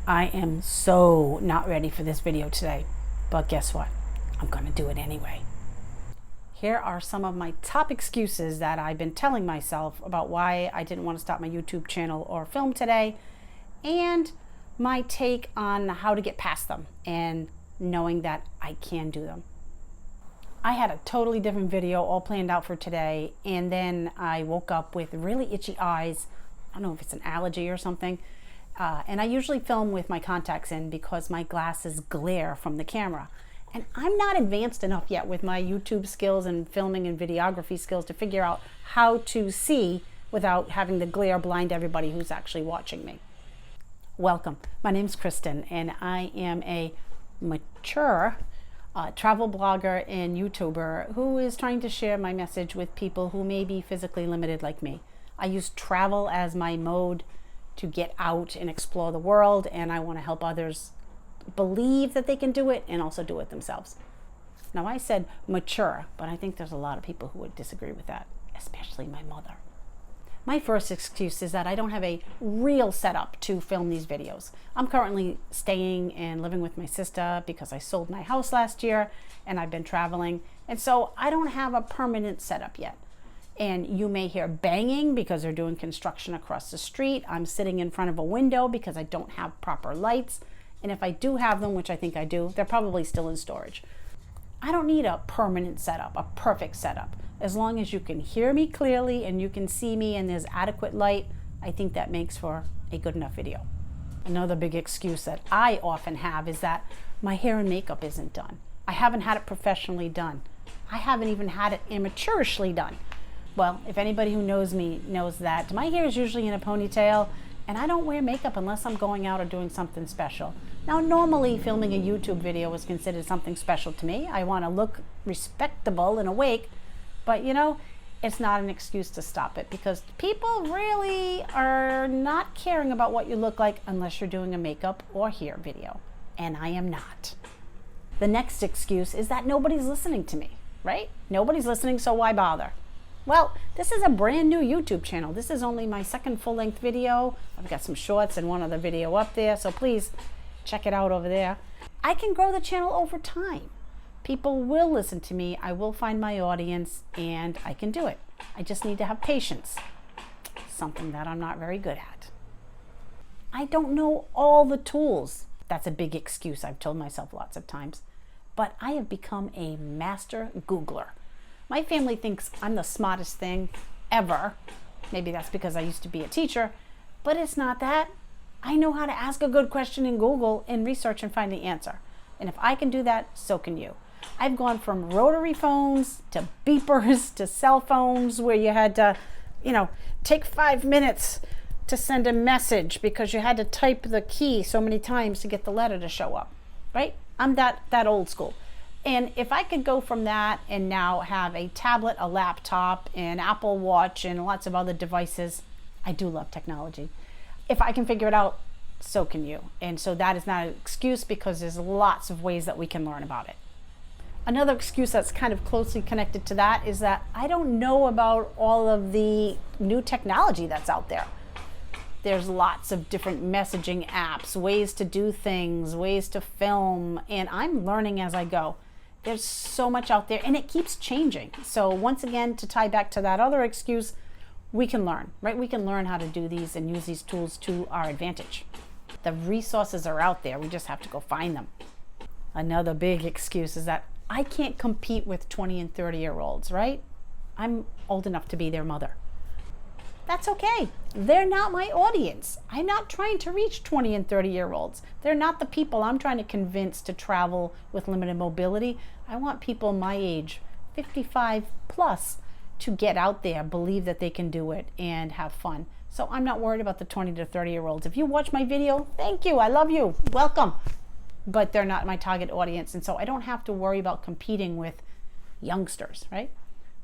I am so not ready for this video today, but guess what? I'm gonna do it anyway. Here are some of my top excuses that I've been telling myself about why I didn't want to start my YouTube channel or film today, and my take on how to get past them and knowing that I can do them. I had a totally different video all planned out for today, and then I woke up with really itchy eyes. I don't know if it's an allergy or something. And I usually film with my contacts in because my glasses glare from the camera. And I'm not advanced enough yet with my YouTube skills and filming and videography skills to figure out how to see without having the glare blind everybody who's actually watching me. Welcome. My name's Kristin, and I am a mature travel blogger and YouTuber who is trying to share my message with people who may be physically limited like me. I use travel as my mode to get out and explore the world, and I want to help others believe that they can do it and also do it themselves. Now, I said mature, but I think there's a lot of people who would disagree with that, especially my mother. My first excuse is that I don't have a real setup to film these videos. I'm currently staying and living with my sister because I sold my house last year and I've been traveling, and so I don't have a permanent setup yet. And you may hear banging because they're doing construction across the street. I'm sitting in front of a window because I don't have proper lights. And if I do have them, which I think I do, they're probably still in storage. I don't need a permanent setup, a perfect setup. As long as you can hear me clearly and you can see me and there's adequate light, I think that makes for a good enough video. Another big excuse that I often have is that my hair and makeup isn't done. I haven't had it professionally done. I haven't even had it amateurishly done. Well, if anybody who knows me knows that my hair is usually in a ponytail, and I don't wear makeup unless I'm going out or doing something special. Now, normally filming a YouTube video is considered something special to me. I want to look respectable and awake, but you know, it's not an excuse to stop it because people really are not caring about what you look like unless you're doing a makeup or hair video, and I am not. The next excuse is that nobody's listening to me, right? Nobody's listening, so why bother? Well, this is a brand new YouTube channel. This is only my second full-length video. I've got some shorts and one other video up there, so please check it out over there. I can grow the channel over time. People will listen to me, I will find my audience, and I can do it. I just need to have patience, something that I'm not very good at. I don't know all the tools. That's a big excuse I've told myself lots of times. But I have become a master Googler. My family thinks I'm the smartest thing ever. Maybe that's because I used to be a teacher, but it's not that. I know how to ask a good question in Google and research and find the answer. And if I can do that, so can you. I've gone from rotary phones to beepers to cell phones where you had to, take 5 minutes to send a message because you had to type the key so many times to get the letter to show up, right? I'm that old school. And if I could go from that and now have a tablet, a laptop, an Apple Watch, and lots of other devices, I do love technology. If I can figure it out, so can you. And so that is not an excuse because there's lots of ways that we can learn about it. Another excuse that's kind of closely connected to that is that I don't know about all of the new technology that's out there. There's lots of different messaging apps, ways to do things, ways to film, and I'm learning as I go. There's so much out there, and it keeps changing. So once again, to tie back to that other excuse, we can learn, right? We can learn how to do these and use these tools to our advantage. The resources are out there. We just have to go find them. Another big excuse is that I can't compete with 20 and 30-year-olds, right? I'm old enough to be their mother. That's okay. They're not my audience. I'm not trying to reach 20 and 30-year-olds. They're not the people I'm trying to convince to travel with limited mobility. I want people my age, 55 plus, to get out there, believe that they can do it, and have fun. So I'm not worried about the 20 to 30-year-olds. If you watch my video, thank you. I love you. Welcome. But they're not my target audience, and so I don't have to worry about competing with youngsters, right?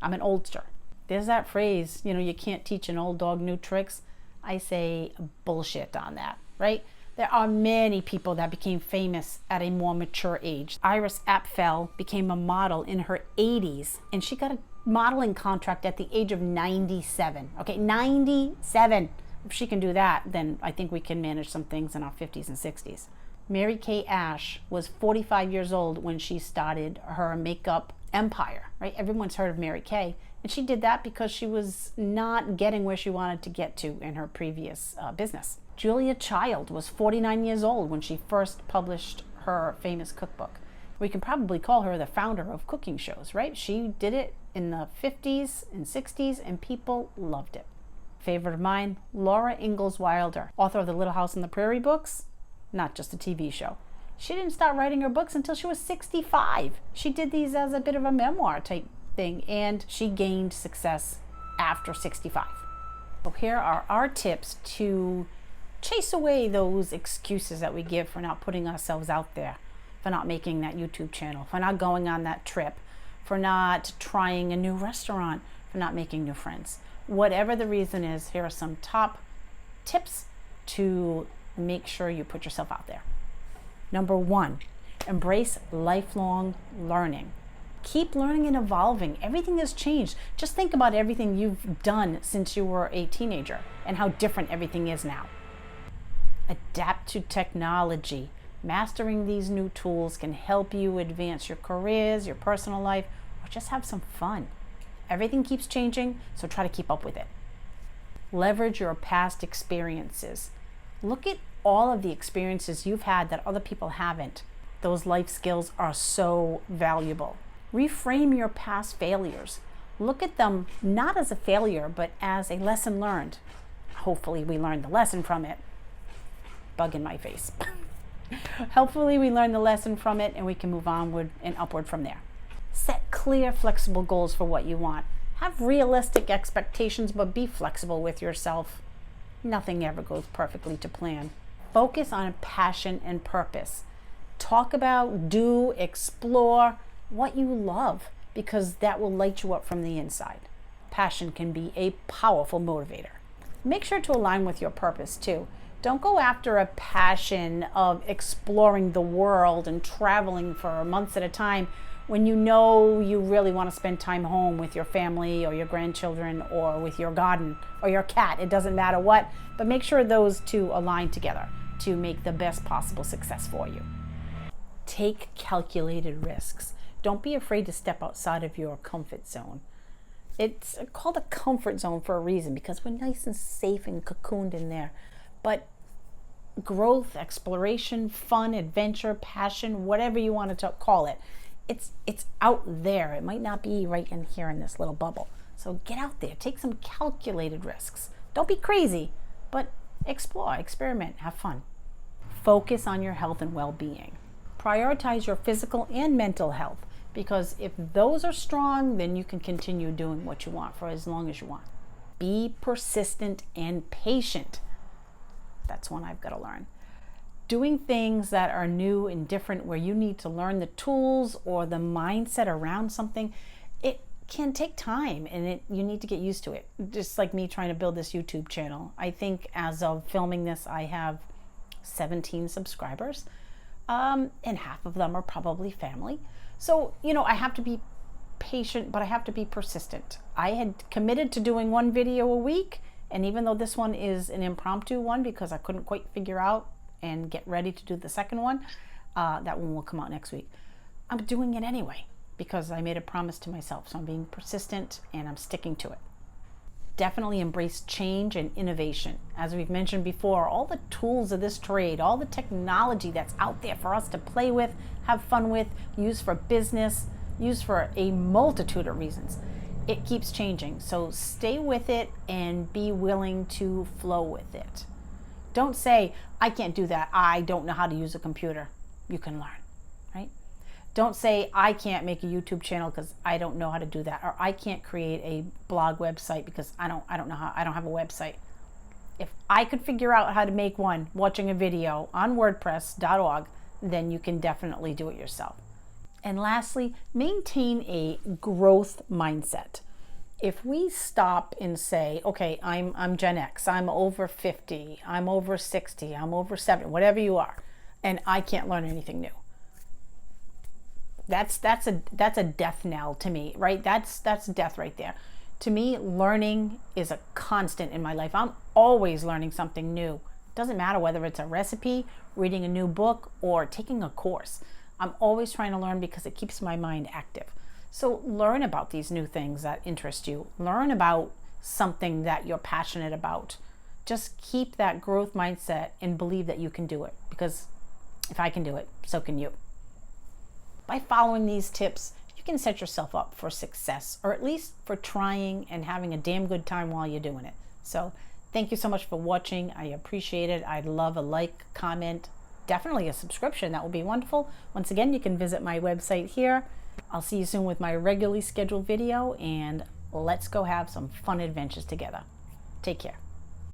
I'm an oldster. There's that phrase, you can't teach an old dog new tricks. I say bullshit on that, right? There are many people that became famous at a more mature age. Iris Apfel became a model in her 80s, and she got a modeling contract at the age of 97. Okay, 97. If she can do that, then I think we can manage some things in our 50s and 60s. Mary Kay Ash was 45 years old when she started her makeup empire, right? Everyone's heard of Mary Kay, and she did that because she was not getting where she wanted to get to in her previous business. Julia Child was 49 years old when she first published her famous cookbook. We can probably call her the founder of cooking shows, right? She did it in the 50s and 60s, and people loved it. Favorite of mine, Laura Ingalls Wilder, author of the Little House on the Prairie books, not just a TV show. She didn't start writing her books until she was 65. She did these as a bit of a memoir type thing, and she gained success after 65. So here are our tips to chase away those excuses that we give for not putting ourselves out there, for not making that YouTube channel, for not going on that trip, for not trying a new restaurant, for not making new friends. Whatever the reason is, here are some top tips to make sure you put yourself out there. Number 1, embrace lifelong learning. Keep learning and evolving. Everything has changed. Just think about everything you've done since you were a teenager and how different everything is now. Adapt to technology. Mastering these new tools can help you advance your careers, your personal life, or just have some fun. Everything keeps changing, so try to keep up with it. Leverage your past experiences. Look at all of the experiences you've had that other people haven't. Those life skills are so valuable. Reframe your past failures. Look at them not as a failure, but as a lesson learned. Hopefully we learned the lesson from it. Bug in my face. Hopefully we learn the lesson from it and we can move onward and upward from there. Set clear, flexible goals for what you want. Have realistic expectations, but be flexible with yourself. Nothing ever goes perfectly to plan. Focus on passion and purpose. Talk about, do, explore what you love, because that will light you up from the inside. Passion can be a powerful motivator. Make sure to align with your purpose too. Don't go after a passion of exploring the world and traveling for months at a time when you know you really want to spend time home with your family or your grandchildren or with your garden or your cat. It doesn't matter what, but make sure those two align together to make the best possible success for you. Take calculated risks. Don't be afraid to step outside of your comfort zone. It's called a comfort zone for a reason, because we're nice and safe and cocooned in there. But growth, exploration, fun, adventure, passion, whatever you want to call it, it's out there. It might not be right in here in this little bubble. So get out there, take some calculated risks. Don't be crazy, but explore, experiment, have fun. Focus on your health and well-being. Prioritize your physical and mental health, because if those are strong, then you can continue doing what you want for as long as you want. Be persistent and patient. That's one I've got to learn. Doing things that are new and different, where you need to learn the tools or the mindset around something, it can take time, and you need to get used to it. Just like me trying to build this YouTube channel. I think as of filming this, I have 17 subscribers, and half of them are probably family. So, I have to be patient, but I have to be persistent. I had committed to doing one video a week, and even though this one is an impromptu one because I couldn't quite figure out and get ready to do the second one, that one will come out next week. I'm doing it anyway because I made a promise to myself. So I'm being persistent and I'm sticking to it. Definitely embrace change and innovation. As we've mentioned before, all the tools of this trade, all the technology that's out there for us to play with, have fun with, use for business, use for a multitude of reasons. It keeps changing, so stay with it and be willing to flow with it. Don't say, I can't do that. I don't know how to use a computer. You can learn, right? Don't say, I can't make a YouTube channel because I don't know how to do that. Or I can't create a blog website because I don't know how, I don't have a website. If I could figure out how to make one watching a video on WordPress.org, then you can definitely do it yourself. And lastly, maintain a growth mindset. If we stop and say, okay, I'm Gen X, I'm over 50, I'm over 60, I'm over 70, whatever you are, and I can't learn anything new. That's a death knell to me, right? That's death right there. To me, learning is a constant in my life. I'm always learning something new. Doesn't matter whether it's a recipe, reading a new book, or taking a course. I'm always trying to learn because it keeps my mind active. So learn about these new things that interest you. Learn about something that you're passionate about. Just keep that growth mindset and believe that you can do it, because if I can do it, so can you. By following these tips, you can set yourself up for success, or at least for trying and having a damn good time while you're doing it. So thank you so much for watching. I appreciate it. I'd love a like, comment, definitely a subscription. That would be wonderful. Once again, you can visit my website here. I'll see you soon with my regularly scheduled video, and let's go have some fun adventures together. Take care.